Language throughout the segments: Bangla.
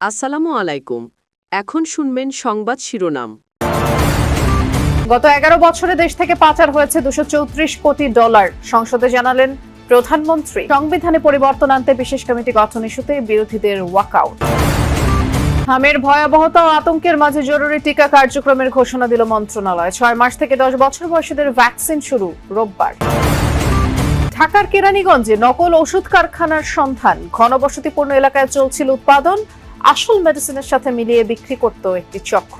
আসসালামু আলাইকুম। এখন শুনবেন সংবাদ শিরোনাম। গত ১১ বছরে দেশ থেকে পাচার হয়েছে $234 কোটি। সংসদে জানালেন প্রধানমন্ত্রী। সংবিধানে পরিবর্তন আনতে বিশেষ কমিটি গঠন ইস্যুতে বিরোধীদের ওয়াকআউট। হামের ভয়াবহতা ও আতঙ্কের মাঝে জরুরি টিকা কার্যক্রমের ঘোষণা দিল মন্ত্রণালয়। ৬ মাস থেকে ১০ বছর বয়সীদের ভ্যাকসিন শুরু রোববার। ঢাকার কেরানীগঞ্জে নকল ওষুধ কারখানার সন্ধান। ঘনবসতিপূর্ণ এলাকায় চলছিল উৎপাদন, আসল মেডিসিনের সাথে মিলিয়ে বিক্রি করত একটি চক্র।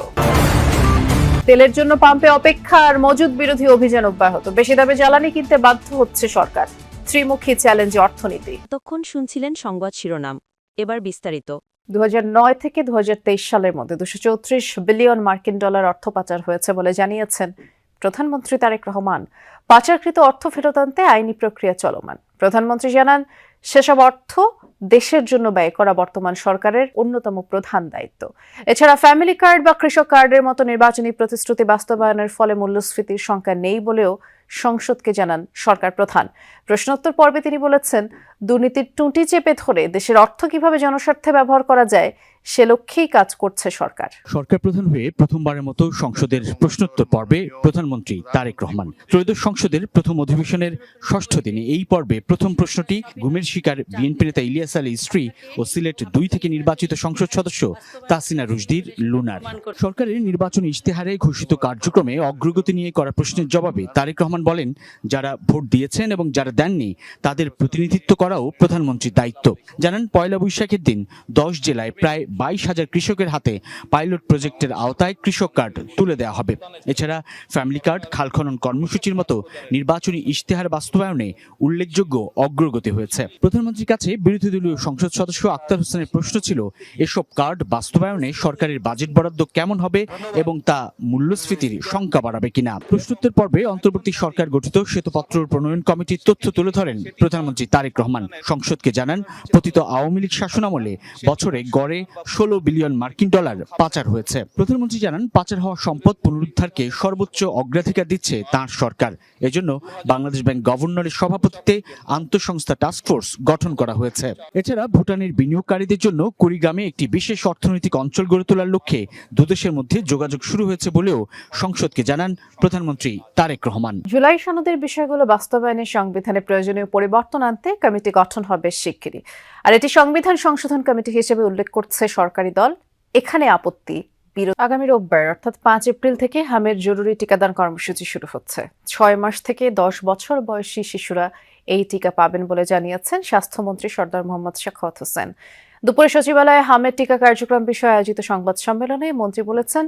তেলের জন্য পাম্পে অপেক্ষা আর মজুদ বিরোধী অভিযান অব্যাহত। বেশি দামে জ্বালানি কিনতে বাধ্য হচ্ছে সরকার। ত্রিমুখী চ্যালেঞ্জে অর্থনীতি। তখন শুনছিলেন সংবাদ শিরোনাম, এবার বিস্তারিত। ২০০৯ থেকে ২০২৩ সালের মধ্যে $234 বিলিয়ন অর্থ পাচার হয়েছে বলে জানিয়েছেন প্রধানমন্ত্রী তারেক রহমান। পাচারকৃত অর্থ ফেরত আনতে আইনি প্রক্রিয়া চলমান। প্রধানমন্ত্রী জানান, সেসব অর্থ দেশের জন্য ব্যয় করা বর্তমান সরকারের অন্যতম প্রধান দায়িত্ব। এছাড়া ফ্যামিলি কার্ড বা কৃষক কার্ডের মতো নির্বাচনী প্রতিশ্রুতি বাস্তবায়নের ফলে মূল্যস্ফীতির সংখ্যা নেই বলেও সংসদকে জানান সরকার প্রধান। প্রশ্নোত্তর পর্বে তিনি বলেছেন, দুর্নীতির টুঁটি চেপে ধরে দেশের অর্থ কিভাবে জনস্বার্থে ব্যবহার করা যায় সে লক্ষ্যেই কাজ করছে সরকার। সরকার প্রধান হয়ে প্রথমবারের মতো সংসদের প্রশ্নোত্তর পর্বে প্রধানমন্ত্রী তারেক রহমান। ত্রয়োদশ সংসদের প্রথম অধিবেশনের ষষ্ঠ দিনে এই পর্বে প্রথম প্রশ্নটি গুমের শিকার বিএনপি নেতা ইলিয়াস আলীর স্ত্রী ও সিলেট ২ থেকে নির্বাচিত সংসদ সদস্য তাহসিনা রুশদীর লুনার। সরকারের নির্বাচনী ইশতেহারে ঘোষিত কার্যক্রমে অগ্রগতি নিয়ে করা প্রশ্নের জবাবে তারেক রহমান বলেন, যারা ভোট দিয়েছেন এবং যারা দেননি তাদের প্রতিনিধিত্ব করাও প্রধানমন্ত্রীর দায়িত্ব। জানান, পয়লা বৈশাখের দিন ১০ জেলায় প্রায় ২২,০০০ কৃষকের হাতে পাইলট প্রজেক্টের আওতায় কৃষক কার্ড তুলে দেওয়া হবে। এছাড়া ফ্যামিলি কার্ড, খাল খনন কর্মসূচির মতো নির্বাচনী ইশতেহার বাস্তবায়নে উল্লেখযোগ্য অগ্রগতি হয়েছে। প্রধানমন্ত্রীর কাছে বিরোধী দলীয় সংসদ সদস্য আক্তার হোসেনের প্রশ্ন ছিল, এসব কার্ড বাস্তবায়নে সরকারের বাজেট বরাদ্দ কেমন হবে এবং তা মূল্যস্ফীতির সংখ্যা বাড়াবে কিনা। প্রশ্নোত্তর পর্বে অন্তর্বর্তী সরকার গঠিত শ্বেতপত্র প্রণয়ন কমিটির তথ্য তুলে ধরেন প্রধানমন্ত্রী তারেক রহমান। সংসদকে জানান, পতিত আওয়ামী লীগ শাসনামলে বছরে গড়ে $16 বিলিয়ন পাচার হয়েছে। প্রধানমন্ত্রী জানান, পাচার হওয়া সম্পদ পুনরুদ্ধারকে সর্বোচ্চ অগ্রাধিকার দিচ্ছে তাঁর সরকার। এজন্য বাংলাদেশ ব্যাংক গভর্নরের সভাপতিত্বে আন্তঃসংস্থা টাস্কফোর্স গঠন করা হয়েছে। এছাড়া ভুটানের বিনিয়োগকারীদের জন্য কুড়িগ্রামে একটি বিশেষ অর্থনৈতিক অঞ্চল গড়ে তোলার লক্ষ্যে দুদেশের মধ্যে যোগাযোগ শুরু হয়েছে বলেও সংসদকে জানান প্রধানমন্ত্রী তারেক রহমান। জুলাই সনদের বিষয়গুলো বাস্তবায়নে সংবিধানে প্রয়োজনীয় পরিবর্তন আনতে কমিটি গঠন হবে শিগগিরই। আর এটি সংবিধান সংশোধন কমিটি হিসেবে উল্লেখ করছে সরকারি দল। এখানে আপত্তি বিরোধ। আগামী রোববার অর্থাৎ ৫ এপ্রিল থেকে হামের জরুরি টিকাদান কর্মসূচি শুরু হচ্ছে। ৬ মাস থেকে ১০ বছর বয়সী শিশুরা এই টিকা পাবেন বলে জানিয়েছেন স্বাস্থ্যমন্ত্রী সরদার মোহাম্মদ সাখাওয়াত হোসেন। দুপুরে সচিবালয়ে হামের টিকা কার্যক্রম বিষয়ে আয়োজিত সংবাদ সম্মেলনে মন্ত্রী বলেছেন,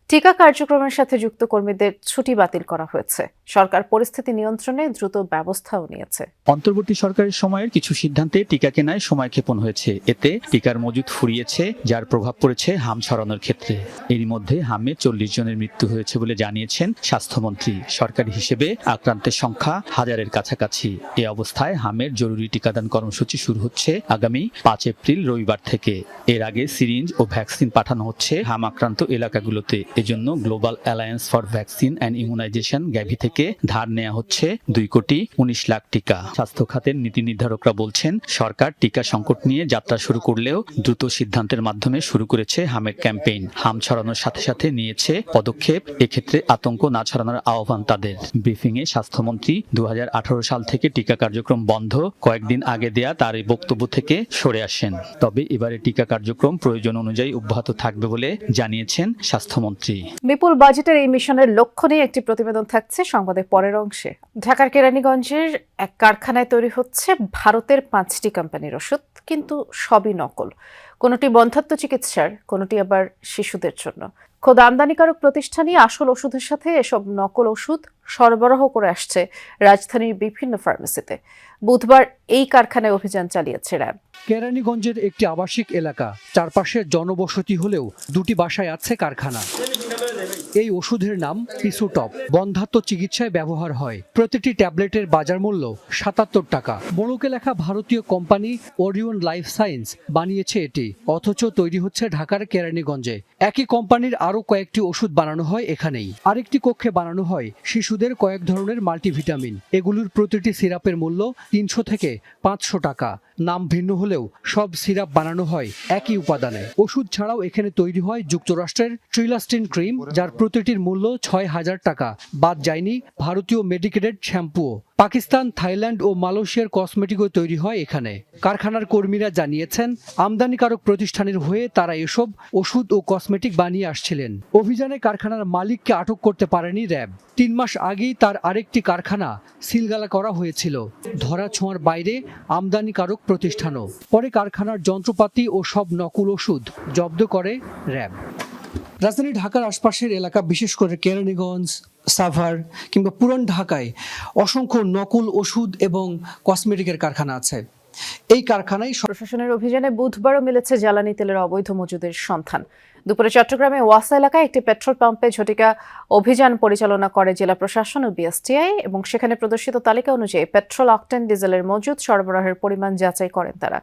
টিকা কার্যক্রমের সাথে যুক্ত কর্মীদের ছুটি বাতিল করা হয়েছে। সরকার পরিস্থিতি নিয়ন্ত্রণে দ্রুত ব্যবস্থাও নিয়েছে। অন্তর্বর্তী সরকারের সময়ের কিছু সিদ্ধান্তে টিকা কেনায় সময় ক্ষেপণ হয়েছে। এতে টিকার মজুদ ফুরিয়েছে, যার প্রভাব পড়েছে হাম ছড়ানোর ক্ষেত্রে। এরই মধ্যে হামে ৪০ জনের মৃত্যু হয়েছে বলে জানিয়েছেন স্বাস্থ্যমন্ত্রী। সরকারি হিসেবে আক্রান্তের সংখ্যা ১,০০০-এর কাছাকাছি। এ অবস্থায় হামের জরুরি টিকাদান কর্মসূচি শুরু হচ্ছে আগামী ৫ এপ্রিল রবিবার থেকে। এর আগে সিরিঞ্জ ও ভ্যাকসিন পাঠানো হচ্ছে হাম আক্রান্ত এলাকাগুলোতে। এজন্য global alliance for vaccine and immunization Gavi থেকে ধার নেওয়া হচ্ছে ২,১৯,০০,০০০ টিকা। স্বাস্থ্য খাতের নীতি নির্ধারকরা বলছেন, সরকার টিকা সংকট নিয়ে যাত্রা শুরু করলেও দ্রুত সিদ্ধান্তের মাধ্যমে শুরু করেছে হামের ক্যাম্পেইন। হাম ছড়ানোর সাথে সাথে নিয়েছে পদক্ষেপ, এক্ষেত্রে আতঙ্ক না ছড়ানোর আহ্বান তাদের। ব্রিফিংয়ে স্বাস্থ্যমন্ত্রী ২০১৮ সাল থেকে টিকা কার্যক্রম বন্ধ কয়েকদিন আগে দেয়া তার এই বক্তব্য থেকে সরে আসেন। তবে এবারে টিকা কার্যক্রম প্রয়োজন অনুযায়ী অব্যাহত থাকবে বলে জানিয়েছেন স্বাস্থ্যমন্ত্রী। বিপুল বাজেটের এই মিশনের লক্ষ্য নিয়ে একটি প্রতিবেদন থাকছে সংবাদের পরের অংশে। ঢাকার কেরানীগঞ্জের এক কারখানায় তৈরি হচ্ছে ভারতের ৫টি কোম্পানির ওষুধ, কিন্তু সবই নকল। কোনোটি বন্ধ্যাত্ব চিকিৎসার, কোনোটি আবার শিশুদের জন্য। খোদ আমদানিকারক প্রতিষ্ঠানই আসল ওষুধের সাথে এসব নকল ওষুধ সরবরাহ করে আসছে রাজধানীর বিভিন্ন ফার্মেসিতে। বুধবার এই কারখানায় অভিযান চালিয়েছে র্যাব। কেরানীগঞ্জের একটি আবাসিক এলাকা, চারপাশে জনবসতি হলেও দুটি বাসায় আছে কারখানা। এই ওষুধের নাম পিসুটপ, বন্ধ্যাত্ব চিকিৎসায় ব্যবহার হয়। প্রতিটি ট্যাবলেটের বাজার মূল্য ৭৭ টাকা। বড়কে লেখা ভারতীয় কোম্পানি ওরিয়ন লাইফ সায়েন্স বানিয়েছে এটি, অথচ তৈরি হচ্ছে ঢাকার কেরানীগঞ্জে। একই কোম্পানির আরও কয়েকটি ওষুধ বানানো হয় এখানেই। আরেকটি কক্ষে বানানো হয় শিশুদের কয়েক ধরনের মাল্টিভিটামিন। এগুলোর প্রতিটি সিরাপের মূল্য ৩০০ থেকে ৫০০ টাকা। নাম ভিন্ন হলেও সব সিরাপ বানানো হয় একই উপাদানে। ওষুধ ছাড়াও এখানে তৈরি হয় যুক্তরাষ্ট্রের ট্রিলাস্টিন ক্রিম, যার প্রতিটির মূল্য ৬,০০০ টাকা। বাদ যায়নি ভারতীয় মেডিকেটেড শ্যাম্পুও। পাকিস্তান, থাইল্যান্ড ও মালয়েশিয়ার কসমেটিকও তৈরি হয় এখানে। কারখানার কর্মীরা জানিয়েছেন, আমদানিকারক প্রতিষ্ঠানের হয়ে তারা এসব ওষুধ ও কসমেটিক বানিয়ে আসছিলেন। অভিযানে কারখানার মালিককে আটক করতে পারেনি র্যাব। ৩ মাস আগেই তার আরেকটি কারখানা সিলগালা করা হয়েছিল, ধরা ছোঁয়ার বাইরে আমদানিকারক প্রতিষ্ঠানও। পরে কারখানার যন্ত্রপাতি ও সব নকল ওষুধ জব্দ করে র্যাব। রাজধানী ঢাকার আশপাশের এলাকা, বিশেষ করে কেরানীগঞ্জ, সাভার কিংবা পুরান ঢাকায় অসংখ্য নকল ওষুধ এবং কসমেটিকের কারখানা আছে। এই কারখানায় প্রশাসনের অভিযানে বুধবারও মিলেছে জ্বালানি তেলের অবৈধ মজুদের সন্ধান। দুপুরে চট্টগ্রামে ওয়াসা এলাকায় একটি পেট্রোল পাম্পে ঝটিকা অভিযান পরিচালনা করে জেলা প্রশাসন ও বিএসটিআই, এবং সেখানে প্রদর্শিত তালিকা অনুযায়ী পেট্রোল, অকটেন, ডিজেলের মজুদ সরবরাহের পরিমাণ যাচাই করেন তারা।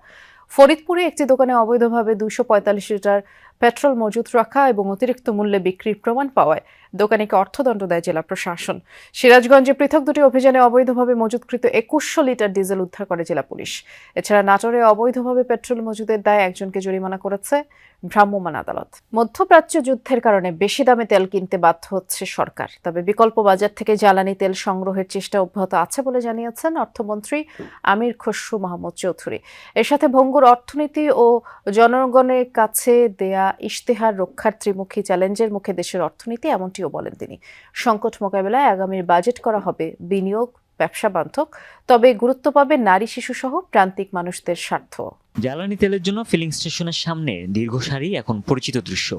ফরিদপুরে একটি দোকানে অবৈধভাবে 245 লিটার পেট্রোল মজুত রাখা এবং অতিরিক্ত মূল্যে বিক্রির প্রমাণ পাওয়ায় দোকানিকে অর্থদণ্ড দেয় জেলা প্রশাসন। সিরাজগঞ্জে পৃথক দুটি অভিযানে অবৈধভাবে মজুতকৃত 2100 লিটার ডিজেল উদ্ধার করে জেলা পুলিশ। এছাড়া নাটোরে অবৈধভাবে পেট্রোল মজুদের দায়ে একজনকে জরিমানা করেছে ভ্রাম্যমাণ আদালত। মধ্যপ্রাচ্য যুদ্ধের কারণে বেশি দামে তেল কিনতে বাধ্য হচ্ছে সরকার, তবে বিকল্প বাজার থেকে জ্বালানি তেল সংগ্রহের চেষ্টা অব্যাহত আছে বলে জানিয়েছেন অর্থমন্ত্রী আমির খসরু মাহমুদ চৌধুরী। এর সাথে ভঙ্গুর অর্থনীতি ও জনগণের কাছে দেয়া ইশতেহার রক্ষার ত্রিমুখী চ্যালেঞ্জের মুখে দেশের অর্থনীতি, এমনটিও বলেন তিনি। সংকট মোকাবেলায় আগামীর বাজেট করা হবে বিনিয়োগ, ব্যবসা বান্ধব, তবে গুরুত্ব পাবে নারী, শিশু সহ প্রান্তিক মানুষদের স্বার্থ। জ্বালানি তেলের জন্য ফিলিং স্টেশনের সামনে দীর্ঘ সারি এখন পরিচিত দৃশ্য।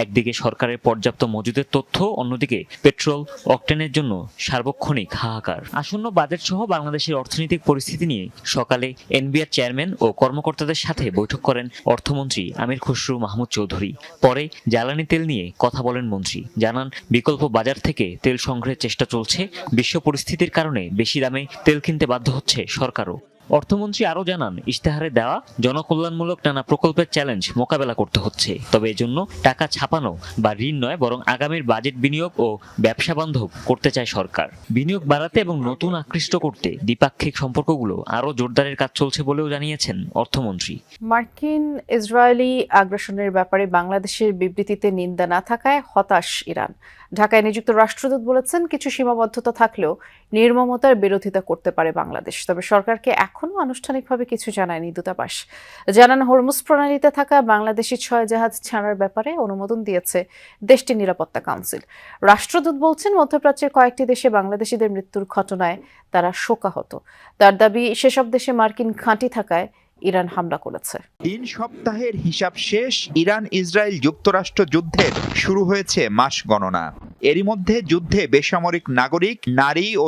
একদিকে সরকারের পর্যাপ্ত মজুদের তথ্য, অন্যদিকে পেট্রোল, অকটেনের জন্য সার্বক্ষণিক হাহাকার। আসন্ন বাজেট সহ বাংলাদেশের অর্থনৈতিক পরিস্থিতি নিয়ে সকালে এনবিআর চেয়ারম্যান ও কর্মকর্তাদের সাথে বৈঠক করেন অর্থমন্ত্রী আমির খসরু মাহমুদ চৌধুরী। পরে জ্বালানি তেল নিয়ে কথা বলেন মন্ত্রী। জানান, বিকল্প বাজার থেকে তেল সংগ্রহের চেষ্টা চলছে। বিশ্ব পরিস্থিতির কারণে বেশি দামে তেল কিনতে বাধ্য হচ্ছে সরকারও। অর্থমন্ত্রী আরও জানান, ইশতেহারে দেওয়া জনকল্যাণমূলক নানা প্রকল্পের চ্যালেঞ্জ মোকাবেলা করতে হচ্ছে, তবে এজন্য টাকা ছাপানো বা ঋণ নয়, বরং আগামীর বাজেট বিনিয়োগ ও ব্যবসা বান্ধব করতে চায় সরকার। বিনিয়োগ বাড়াতে এবং নতুন আকৃষ্ট করতে দ্বিপাক্ষিক সম্পর্কগুলো আরও জোরদারের কাজ চলছে বলেও জানিয়েছেন অর্থমন্ত্রী। মার্কিন ইসরায়েলি আগ্রাসনের ব্যাপারে বাংলাদেশের বিবৃতিতে নিন্দা না থাকায় হতাশ ইরান। ঢাকায় নিযুক্ত রাষ্ট্রদূত বলেছেন, কিছু সীমাবদ্ধতা থাকলেও নির্মমতার বিরোধিতা করতে পারে বাংলাদেশ, তবে সরকারকে এখনও আনুষ্ঠানিকভাবে কিছু জানায়নি দূতাবাস। জানান, হরমুজ প্রণালীতে থাকা বাংলাদেশি 6 জাহাজ ছাড়ার ব্যাপারে অনুমোদন দিয়েছে দেশটির নিরাপত্তা কাউন্সিল। রাষ্ট্রদূত বলছেন, মধ্যপ্রাচ্যের কয়েকটি দেশে বাংলাদেশিদের মৃত্যুর ঘটনায় তারা শোকাহত। তার দাবি, সেসব দেশে মার্কিন ঘাঁটি থাকায় ইরান হামলা করেছে। 3 সপ্তাহের হিসাব শেষ, ইরান ইসরায়েল যুক্তরাষ্ট্র যুদ্ধের শুরু হয়েছে মাস গণনা। এরই মধ্যে যুদ্ধে বেসামরিক নাগরিক, নারী ও